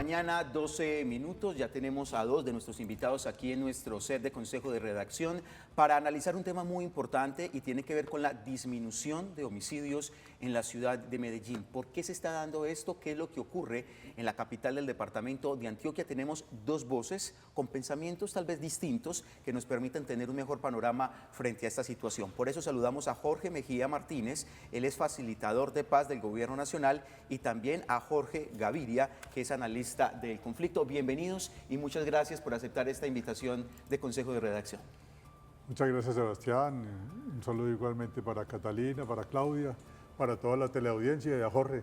mañana, 12 minutos. Ya tenemos a dos de nuestros invitados aquí en nuestro set de Consejo de Redacción para analizar un tema muy importante y tiene que ver con la disminución de homicidios en la ciudad de Medellín. ¿Por qué se está dando esto? ¿Qué es lo que ocurre en la capital del departamento de Antioquia? Tenemos dos voces con pensamientos tal vez distintos que nos permitan tener un mejor panorama frente a esta situación. Por eso saludamos a Jorge Mejía Martínez, él es facilitador de paz del Gobierno Nacional, y también a Jorge Gaviria, que es analista del conflicto. Bienvenidos y muchas gracias por aceptar esta invitación de Consejo de Redacción. Muchas gracias, Sebastián. Un saludo igualmente para Catalina, para Claudia, para toda la teleaudiencia y a Jorge,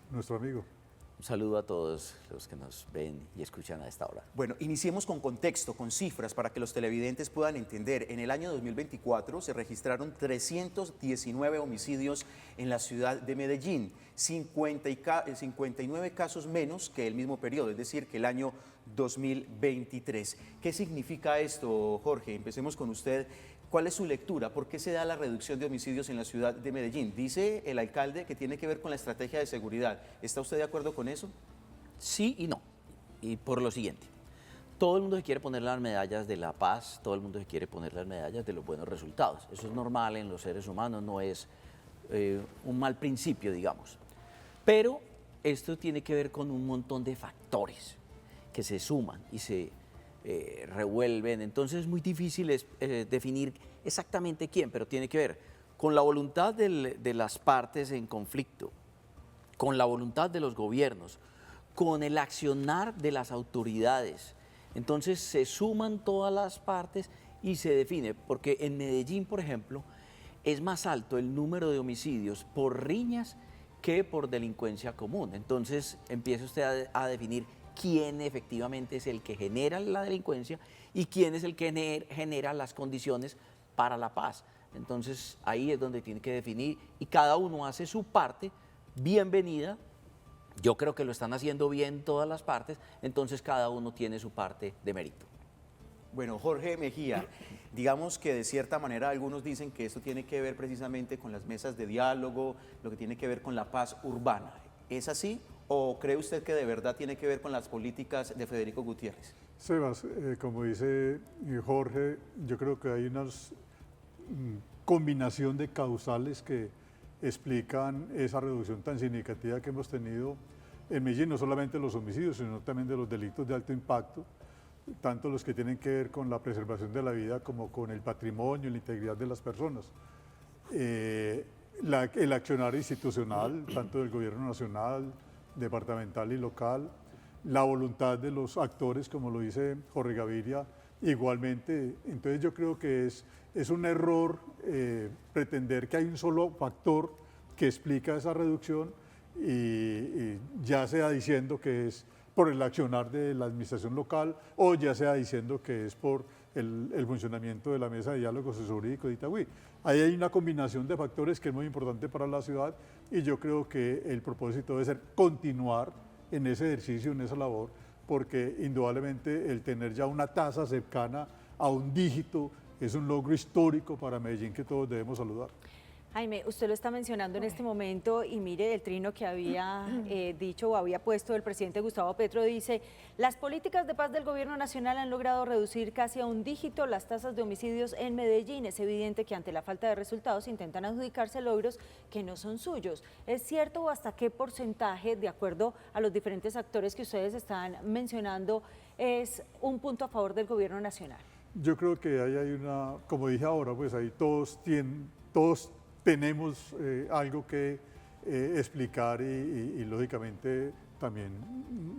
nuestro amigo. Un saludo a todos los que nos ven y escuchan a esta hora. Bueno, iniciemos con contexto, con cifras, para que los televidentes puedan entender. En el año 2024 se registraron 319 homicidios en la ciudad de Medellín, 59 casos menos que el mismo periodo, es decir, que el año 2023. ¿Qué significa esto, Jorge? Empecemos con usted. ¿Cuál es su lectura? ¿Por qué se da la reducción de homicidios en la ciudad de Medellín? Dice el alcalde que tiene que ver con la estrategia de seguridad. ¿Está usted de acuerdo con eso? Sí y no. Y por lo siguiente, todo el mundo se quiere poner las medallas de la paz, todo el mundo se quiere poner las medallas de los buenos resultados. Eso es normal en los seres humanos, no es un mal principio, digamos. Pero esto tiene que ver con un montón de factores que se suman y se revuelven, entonces es muy difícil definir exactamente quién, pero tiene que ver con la voluntad de las partes en conflicto, con la voluntad de los gobiernos, con el accionar de las autoridades. Entonces se suman todas las partes y se define, porque en Medellín, por ejemplo, es más alto el número de homicidios por riñas que por delincuencia común. Entonces empieza usted a definir quién efectivamente es el que genera la delincuencia y quién es el que genera las condiciones para la paz. Entonces ahí es donde tiene que definir y cada uno hace su parte, bienvenida. Yo creo que lo están haciendo bien todas las partes, entonces cada uno tiene su parte de mérito. Bueno, Jorge Mejía, digamos que de cierta manera algunos dicen que esto tiene que ver precisamente con las mesas de diálogo, lo que tiene que ver con la paz urbana. ¿Es así? ¿O cree usted que de verdad tiene que ver con las políticas de Federico Gutiérrez? Sebas, como dice Jorge, yo creo que hay una combinación de causales que explican esa reducción tan significativa que hemos tenido en Medellín, no solamente los homicidios, sino también de los delitos de alto impacto, tanto los que tienen que ver con la preservación de la vida como con el patrimonio y la integridad de las personas. El accionar institucional, tanto del gobierno nacional, departamental y local, la voluntad de los actores, como lo dice Jorge Gaviria, igualmente. Entonces yo creo que es un error pretender que hay un solo factor que explica esa reducción y ya sea diciendo que es por el accionar de la administración local o ya sea diciendo que es por el funcionamiento de la mesa de diálogo jurídico de Itagüí. Ahí hay una combinación de factores que es muy importante para la ciudad y yo creo que el propósito debe ser continuar en ese ejercicio, en esa labor, porque indudablemente el tener ya una tasa cercana a un dígito es un logro histórico para Medellín que todos debemos saludar. Jaime, usted lo está mencionando en este momento y mire el trino que había dicho o había puesto el presidente Gustavo Petro, dice: las políticas de paz del gobierno nacional han logrado reducir casi a un dígito las tasas de homicidios en Medellín. Es evidente que ante la falta de resultados intentan adjudicarse logros que no son suyos. ¿Es cierto o hasta qué porcentaje, de acuerdo a los diferentes actores que ustedes están mencionando, es un punto a favor del gobierno nacional? Yo creo que ahí hay una, como dije ahora, pues ahí todos tenemos algo que explicar y lógicamente también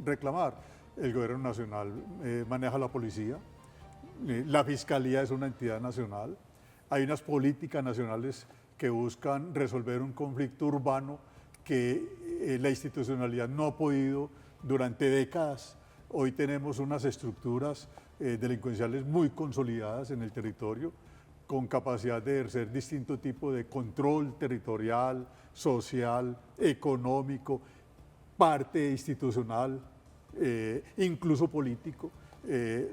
reclamar. El gobierno nacional maneja la policía, la fiscalía es una entidad nacional, hay unas políticas nacionales que buscan resolver un conflicto urbano que la institucionalidad no ha podido durante décadas. Hoy tenemos unas estructuras delincuenciales muy consolidadas en el territorio, con capacidad de ejercer distinto tipo de control territorial, social, económico, parte institucional, incluso político.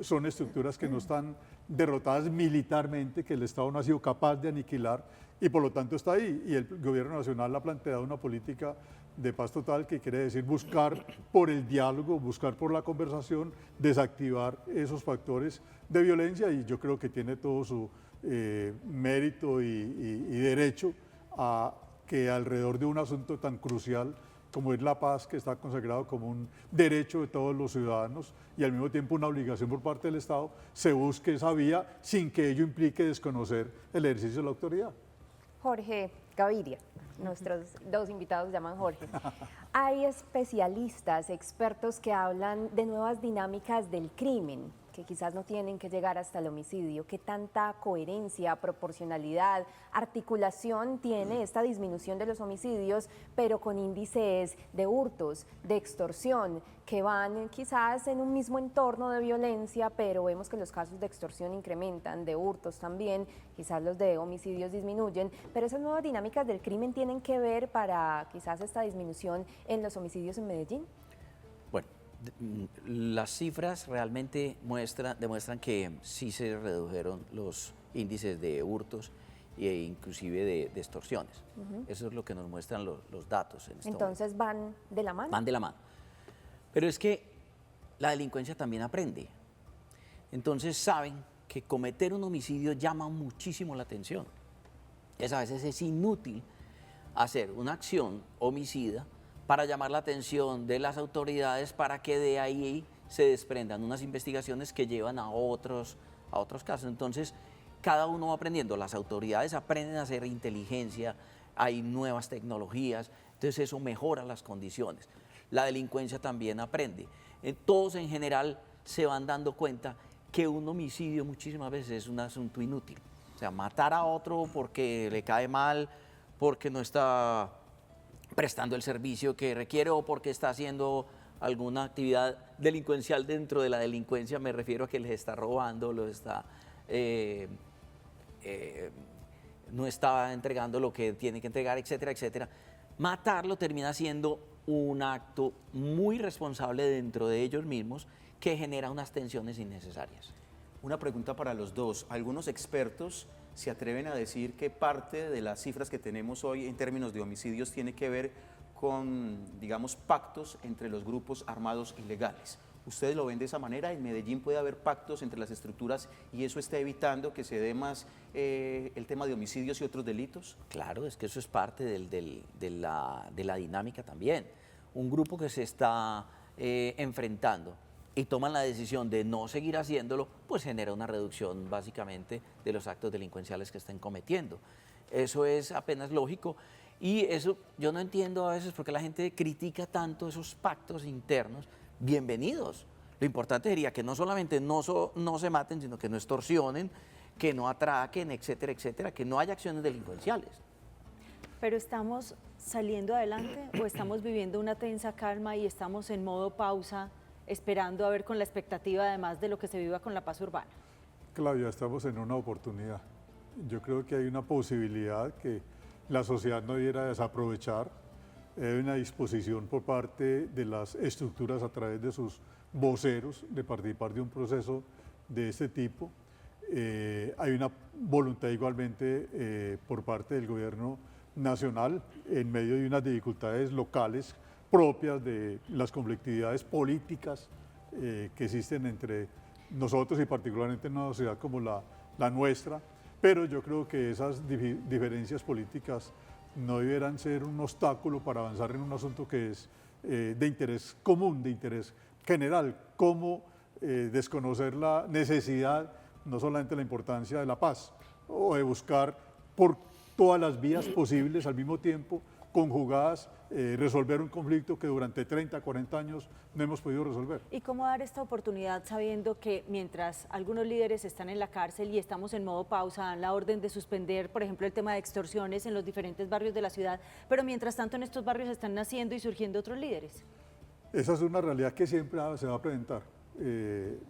Son estructuras que no están derrotadas militarmente, que el Estado no ha sido capaz de aniquilar y por lo tanto está ahí. Y el gobierno nacional ha planteado una política de paz total, que quiere decir buscar por el diálogo, buscar por la conversación, desactivar esos factores de violencia, y yo creo que tiene todo su mérito y derecho a que alrededor de un asunto tan crucial como es la paz, que está consagrado como un derecho de todos los ciudadanos y al mismo tiempo una obligación por parte del Estado, se busque esa vía sin que ello implique desconocer el ejercicio de la autoridad. Jorge Gaviria, nuestros dos invitados se llaman Jorge. Hay especialistas, expertos que hablan de nuevas dinámicas del crimen, que quizás no tienen que llegar hasta el homicidio. ¿Qué tanta coherencia, proporcionalidad, articulación tiene esta disminución de los homicidios, pero con índices de hurtos, de extorsión, que van quizás en un mismo entorno de violencia, pero vemos que los casos de extorsión incrementan, de hurtos también, quizás los de homicidios disminuyen, pero esas nuevas dinámicas del crimen tienen que ver para quizás esta disminución en los homicidios en Medellín? Bueno, las cifras realmente demuestran que sí se redujeron los índices de hurtos e inclusive de extorsiones. Eso es lo que nos muestran los datos en este Entonces momento. van de la mano. Van de la mano. Pero es que la delincuencia también aprende. Entonces saben que cometer un homicidio llama muchísimo la atención. A veces es inútil hacer una acción homicida para llamar la atención de las autoridades, para que de ahí se desprendan unas investigaciones que llevan a otros casos. Entonces, cada uno va aprendiendo. Las autoridades aprenden a hacer inteligencia, hay nuevas tecnologías, entonces eso mejora las condiciones. La delincuencia también aprende. Todos en general se van dando cuenta que un homicidio muchísimas veces es un asunto inútil. O sea, matar a otro porque le cae mal, porque no está prestando el servicio que requiere o porque está haciendo alguna actividad delincuencial dentro de la delincuencia, me refiero a que les está robando, no está entregando lo que tiene que entregar, etcétera, etcétera. Matarlo termina siendo un acto muy responsable dentro de ellos mismos que genera unas tensiones innecesarias. Una pregunta para los dos. Algunos expertos se atreven a decir que parte de las cifras que tenemos hoy en términos de homicidios tiene que ver con, digamos, pactos entre los grupos armados ilegales. ¿Ustedes lo ven de esa manera? ¿En Medellín puede haber pactos entre las estructuras y eso está evitando que se dé más el tema de homicidios y otros delitos? Claro, es que eso es parte de la dinámica también. Un grupo que se está enfrentando y toman la decisión de no seguir haciéndolo, pues genera una reducción básicamente de los actos delincuenciales que estén cometiendo. Eso es apenas lógico y eso yo no entiendo a veces por qué la gente critica tanto esos pactos internos. Bienvenidos. Lo importante sería que no solamente no se maten, sino que no extorsionen, que no atraquen, etcétera, etcétera, que no haya acciones delincuenciales. ¿Pero estamos saliendo adelante o estamos viviendo una tensa calma y estamos en modo pausa, esperando a ver con la expectativa además de lo que se viva con la paz urbana? Claudia, estamos en una oportunidad. Yo creo que hay una posibilidad que la sociedad no debiera desaprovechar. Hay una disposición por parte de las estructuras a través de sus voceros de participar de un proceso de este tipo. Hay una voluntad igualmente por parte del gobierno nacional en medio de unas dificultades locales propias de las conflictividades políticas que existen entre nosotros y particularmente en una sociedad como la nuestra, pero yo creo que esas diferencias políticas no debieran ser un obstáculo para avanzar en un asunto que es de interés común, de interés general, como desconocer la necesidad, no solamente la importancia de la paz, o de buscar por todas las vías posibles al mismo tiempo, conjugadas, resolver un conflicto que durante 30, 40 años no hemos podido resolver. ¿Y cómo dar esta oportunidad sabiendo que mientras algunos líderes están en la cárcel y estamos en modo pausa, dan la orden de suspender, por ejemplo, el tema de extorsiones en los diferentes barrios de la ciudad, pero mientras tanto en estos barrios están naciendo y surgiendo otros líderes? Esa es una realidad que siempre se va a presentar.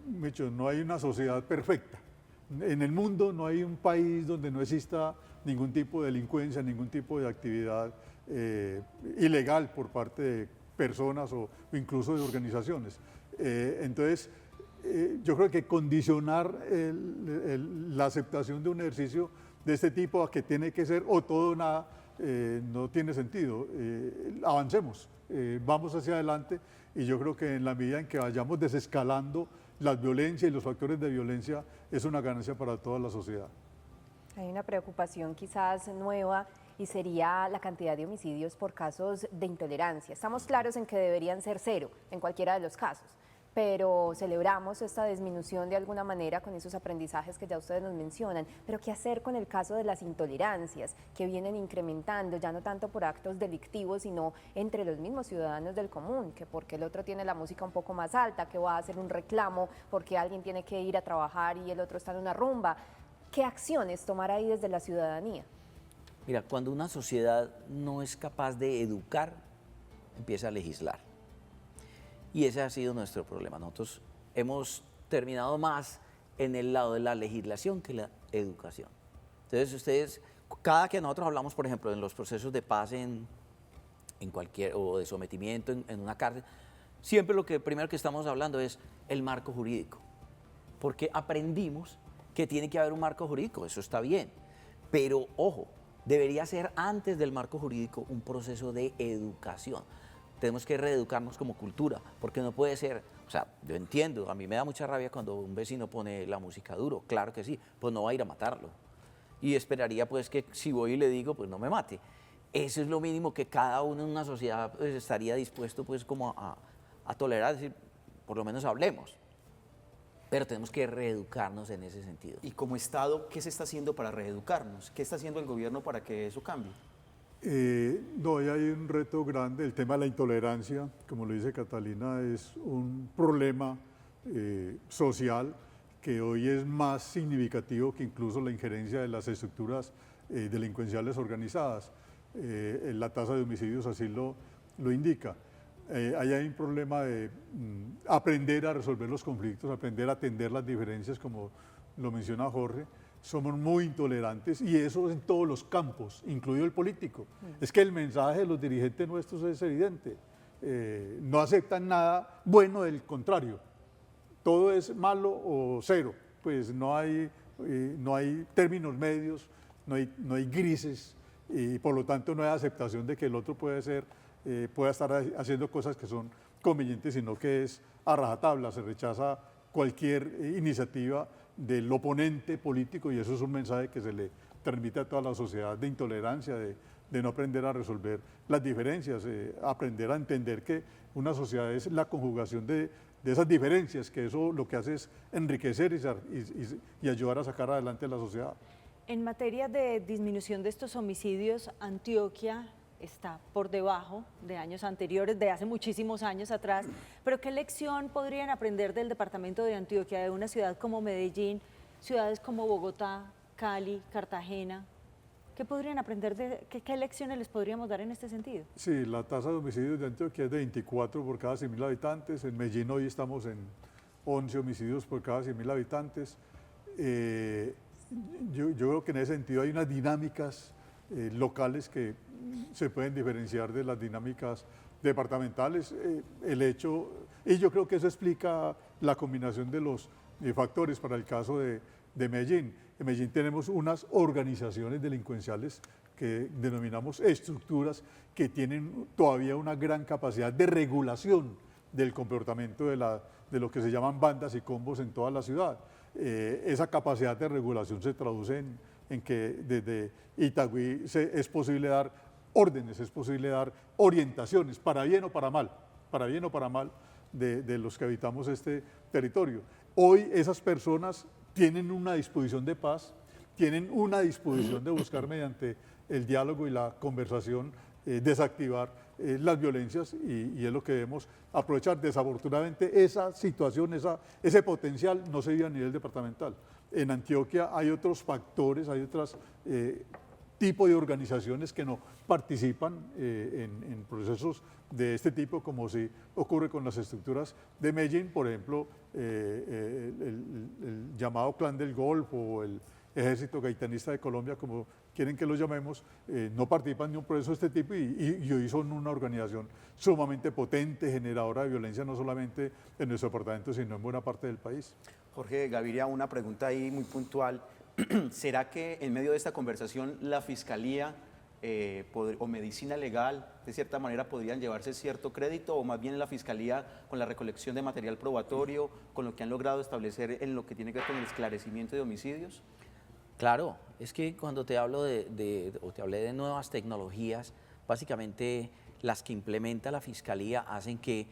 Micho, no hay una sociedad perfecta. En el mundo no hay un país donde no exista ningún tipo de delincuencia, ningún tipo de actividad ilegal por parte de personas o incluso de organizaciones. Entonces, yo creo que condicionar la aceptación de un ejercicio de este tipo a que tiene que ser o todo o nada, no tiene sentido. Avancemos, vamos hacia adelante y yo creo que en la medida en que vayamos desescalando las violencias y los factores de violencia es una ganancia para toda la sociedad. Hay una preocupación quizás nueva y sería la cantidad de homicidios por casos de intolerancia. Estamos claros en que deberían ser 0 en cualquiera de los casos, pero celebramos esta disminución de alguna manera con esos aprendizajes que ya ustedes nos mencionan. Pero ¿qué hacer con el caso de las intolerancias que vienen incrementando, ya no tanto por actos delictivos, sino entre los mismos ciudadanos del común? Que porque el otro tiene la música un poco más alta, que va a hacer un reclamo porque alguien tiene que ir a trabajar y el otro está en una rumba. ¿Qué acciones tomar ahí desde la ciudadanía? Mira, cuando una sociedad no es capaz de educar, empieza a legislar. Y ese ha sido nuestro problema. Nosotros hemos terminado más en el lado de la legislación que la educación. Entonces ustedes, cada que nosotros hablamos, por ejemplo, en los procesos de paz en cualquier, o de sometimiento en una cárcel, siempre lo que primero que estamos hablando es el marco jurídico. Porque aprendimos que tiene que haber un marco jurídico, eso está bien. Pero, ojo, debería ser antes del marco jurídico un proceso de educación. Tenemos que reeducarnos como cultura, porque no puede ser, o sea, yo entiendo, a mí me da mucha rabia cuando un vecino pone la música duro, claro que sí, pues no va a ir a matarlo. Y esperaría pues que si voy y le digo, pues no me mate. Eso es lo mínimo que cada uno en una sociedad pues, estaría dispuesto pues como a tolerar, es decir, por lo menos hablemos. Pero tenemos que reeducarnos en ese sentido. Y como Estado, ¿qué se está haciendo para reeducarnos? ¿Qué está haciendo el gobierno para que eso cambie? No, hay un reto grande. El tema de la intolerancia, como lo dice Catalina, es un problema social que hoy es más significativo que incluso la injerencia de las estructuras delincuenciales organizadas. La tasa de homicidios así lo indica. Ahí hay un problema de aprender a resolver los conflictos, aprender a atender las diferencias, como lo menciona Jorge. Somos muy intolerantes y eso en todos los campos, incluido el político. Es que el mensaje de los dirigentes nuestros es evidente. No aceptan nada bueno, del contrario. Todo es malo o 0. Pues no hay términos medios, no hay grises y por lo tanto no hay aceptación de que el otro pueda estar haciendo cosas que son convenientes, sino que es a rajatabla. Se rechaza cualquier iniciativa del oponente político y eso es un mensaje que se le transmite a toda la sociedad de intolerancia, de no aprender a resolver las diferencias, aprender a entender que una sociedad es la conjugación de esas diferencias, que eso lo que hace es enriquecer y ayudar a sacar adelante la sociedad. En materia de disminución de estos homicidios, Antioquia está por debajo de años anteriores, de hace muchísimos años atrás, pero ¿qué lección podrían aprender del departamento de Antioquia, de una ciudad como Medellín, ciudades como Bogotá, Cali, Cartagena? ¿Qué podrían aprender, qué lecciones les podríamos dar en este sentido? Sí, la tasa de homicidios de Antioquia es de 24 por cada 100.000 habitantes, en Medellín hoy estamos en 11 homicidios por cada 100.000 habitantes. Yo creo que en ese sentido hay unas dinámicas locales que se pueden diferenciar de las dinámicas departamentales. Y yo creo que eso explica la combinación de los factores para el caso de Medellín. En Medellín tenemos unas organizaciones delincuenciales que denominamos estructuras que tienen todavía una gran capacidad de regulación del comportamiento de lo que se llaman bandas y combos en toda la ciudad. Esa capacidad de regulación se traduce en que desde Itagüí es posible dar órdenes, es posible dar orientaciones, para bien o para mal, de los que habitamos este territorio. Hoy esas personas tienen una disposición de paz, tienen una disposición de buscar mediante el diálogo y la conversación desactivar las violencias y es lo que debemos aprovechar. Desafortunadamente esa situación, ese potencial no se vive a nivel departamental. En Antioquia hay otros factores, hay otros tipos de organizaciones que no participan en procesos de este tipo, como si ocurre con las estructuras de Medellín, por ejemplo, el llamado Clan del Golfo o el Ejército Gaitanista de Colombia, como quieren que lo llamemos, no participan de un proceso de este tipo y hoy son una organización sumamente potente, generadora de violencia, no solamente en nuestro departamento, sino en buena parte del país. Jorge Gaviria, una pregunta ahí muy puntual. ¿Será que en medio de esta conversación la Fiscalía o Medicina Legal, de cierta manera, podrían llevarse cierto crédito, o más bien la Fiscalía, con la recolección de material probatorio, con lo que han logrado establecer en lo que tiene que ver con el esclarecimiento de homicidios? Claro, es que cuando te hablo o te hablé de nuevas tecnologías, básicamente las que implementa la Fiscalía hacen que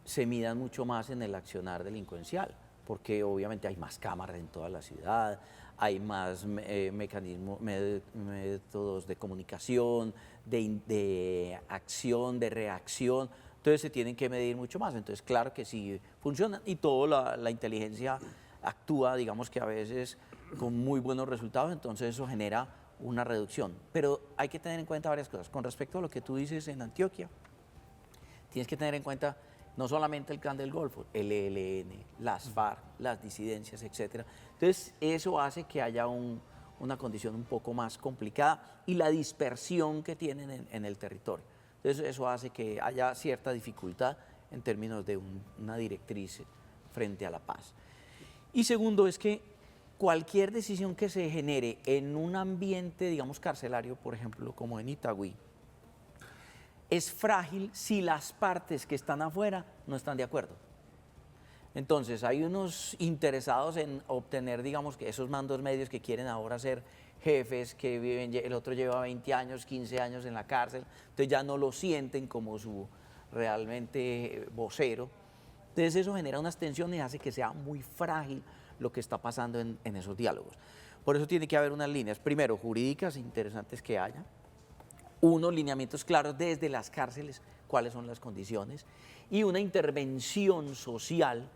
se midan mucho más en el accionar delincuencial, porque obviamente hay más cámaras en toda la ciudad, hay más mecanismos, métodos de comunicación, de acción, de reacción, entonces se tienen que medir mucho más. Entonces, claro que sí funcionan y toda la inteligencia actúa, digamos que a veces con muy buenos resultados, entonces eso genera una reducción. Pero hay que tener en cuenta varias cosas. Con respecto a lo que tú dices en Antioquia, tienes que tener en cuenta no solamente el Clan del Golfo, el ELN, las FARC, las disidencias, etc. Entonces, eso hace que haya una condición un poco más complicada y la dispersión que tienen en el territorio. Entonces, eso hace que haya cierta dificultad en términos de una directriz frente a la paz. Y segundo, es que cualquier decisión que se genere en un ambiente, digamos, carcelario, por ejemplo, como en Itagüí, es frágil si las partes que están afuera no están de acuerdo. Entonces, hay unos interesados en obtener, digamos, que esos mandos medios que quieren ahora ser jefes, que viven, el otro lleva 20 años, 15 años en la cárcel, entonces ya no lo sienten como su realmente vocero. Entonces, eso genera unas tensiones y hace que sea muy frágil lo que está pasando en esos diálogos. Por eso tiene que haber unas líneas, primero, jurídicas interesantes que haya, unos lineamientos claros desde las cárceles, cuáles son las condiciones, y una intervención social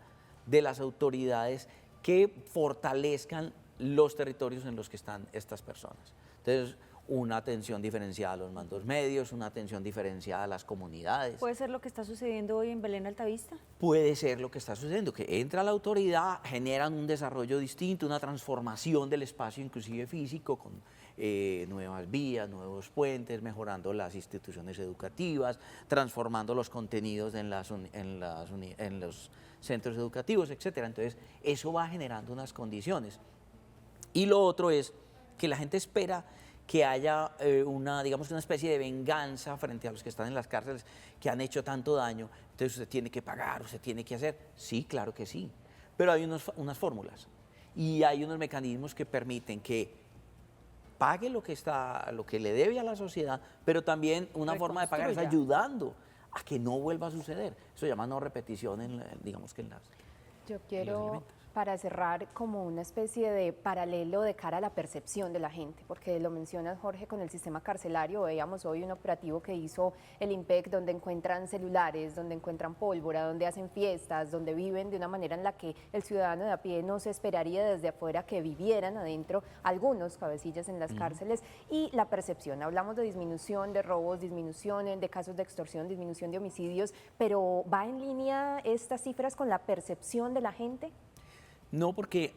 de las autoridades que fortalezcan los territorios en los que están estas personas. Entonces, una atención diferenciada a los mandos medios, una atención diferenciada a las comunidades. ¿Puede ser lo que está sucediendo hoy en Belén Altavista? Puede ser lo que está sucediendo, que entra la autoridad, generan un desarrollo distinto, una transformación del espacio inclusive físico, con nuevas vías, nuevos puentes, mejorando las instituciones educativas, transformando los contenidos en los centros educativos, etc. Entonces, eso va generando unas condiciones. Y lo otro es que la gente espera que haya digamos, una especie de venganza frente a los que están en las cárceles, que han hecho tanto daño, entonces usted tiene que pagar, usted tiene que hacer. Sí, claro que sí, pero hay unas fórmulas y hay unos mecanismos que permiten que pague lo que le debe a la sociedad, pero también una forma de pagar es ayudando a que no vuelva a suceder. Eso se llama no repetición, digamos que en las... Yo quiero, para cerrar, como una especie de paralelo de cara a la percepción de la gente, porque lo mencionas, Jorge, con el sistema carcelario. Veíamos hoy un operativo que hizo el IMPEC, donde encuentran celulares, donde encuentran pólvora, donde hacen fiestas, donde viven de una manera en la que el ciudadano de a pie no se esperaría desde afuera que vivieran adentro, algunos cabecillas en las cárceles. Y la percepción, hablamos de disminución de robos, disminución de casos de extorsión, disminución de homicidios, pero ¿va en línea estas cifras con la percepción de la gente? No, porque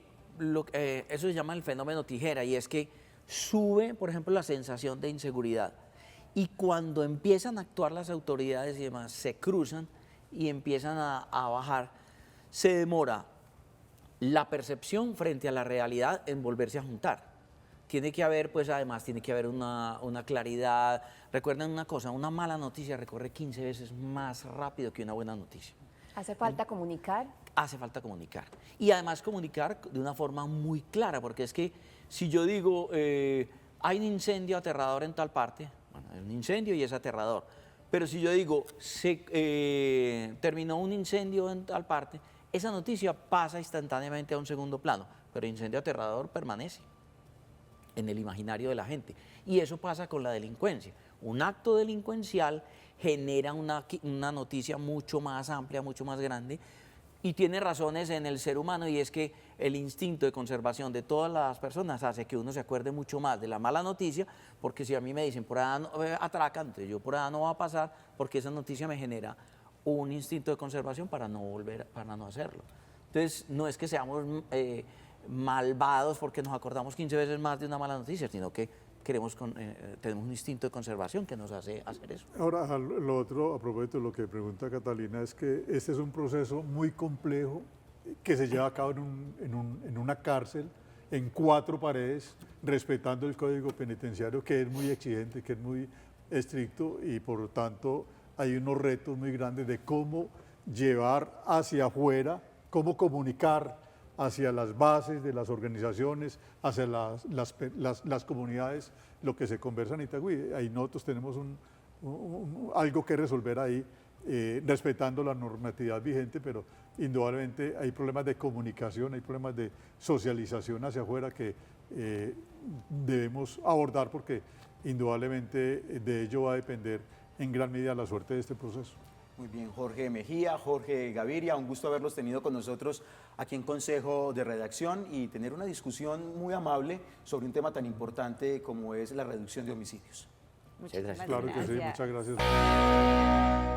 eso se llama el fenómeno tijera, y es que sube, por ejemplo, la sensación de inseguridad. Y cuando empiezan a actuar las autoridades y demás, se cruzan y empiezan a bajar, se demora la percepción frente a la realidad en volverse a juntar. Tiene que haber, pues además, tiene que haber una claridad. Recuerden una cosa, una mala noticia recorre 15 veces más rápido que una buena noticia. ¿Hace falta comunicar? Hace falta comunicar. Y además comunicar de una forma muy clara, porque es que si yo digo, hay un incendio aterrador en tal parte, bueno, hay un incendio y es aterrador, pero si yo digo, terminó un incendio en tal parte, esa noticia pasa instantáneamente a un segundo plano, pero el incendio aterrador permanece en el imaginario de la gente. Y eso pasa con la delincuencia. Un acto delincuencial genera una noticia mucho más amplia, mucho más grande, y tiene razones en el ser humano, y es que el instinto de conservación de todas las personas hace que uno se acuerde mucho más de la mala noticia, porque si a mí me dicen por allá no, atracan, entonces yo por allá no va a pasar, porque esa noticia me genera un instinto de conservación para no hacerlo. Entonces, no es que seamos malvados porque nos acordamos 15 veces más de una mala noticia, sino que tenemos un instinto de conservación que nos hace hacer eso. Ahora, lo otro, a propósito de lo que pregunta Catalina, es que este es un proceso muy complejo que se lleva a cabo en una cárcel en 4 paredes, respetando el código penitenciario, que es muy exigente, que es muy estricto, y por lo tanto hay unos retos muy grandes de cómo llevar hacia afuera, cómo comunicar hacia las bases de las organizaciones, hacia las comunidades, lo que se conversa en Itagüí. Ahí nosotros tenemos algo que resolver ahí, respetando la normatividad vigente, pero indudablemente hay problemas de comunicación, hay problemas de socialización hacia afuera que debemos abordar, porque indudablemente de ello va a depender en gran medida la suerte de este proceso. Muy bien, Jorge Mejía, Jorge Gaviria, un gusto haberlos tenido con nosotros aquí en Consejo de Redacción y tener una discusión muy amable sobre un tema tan importante como es la reducción de homicidios. Muchas gracias. Claro que sí, gracias. muchas gracias.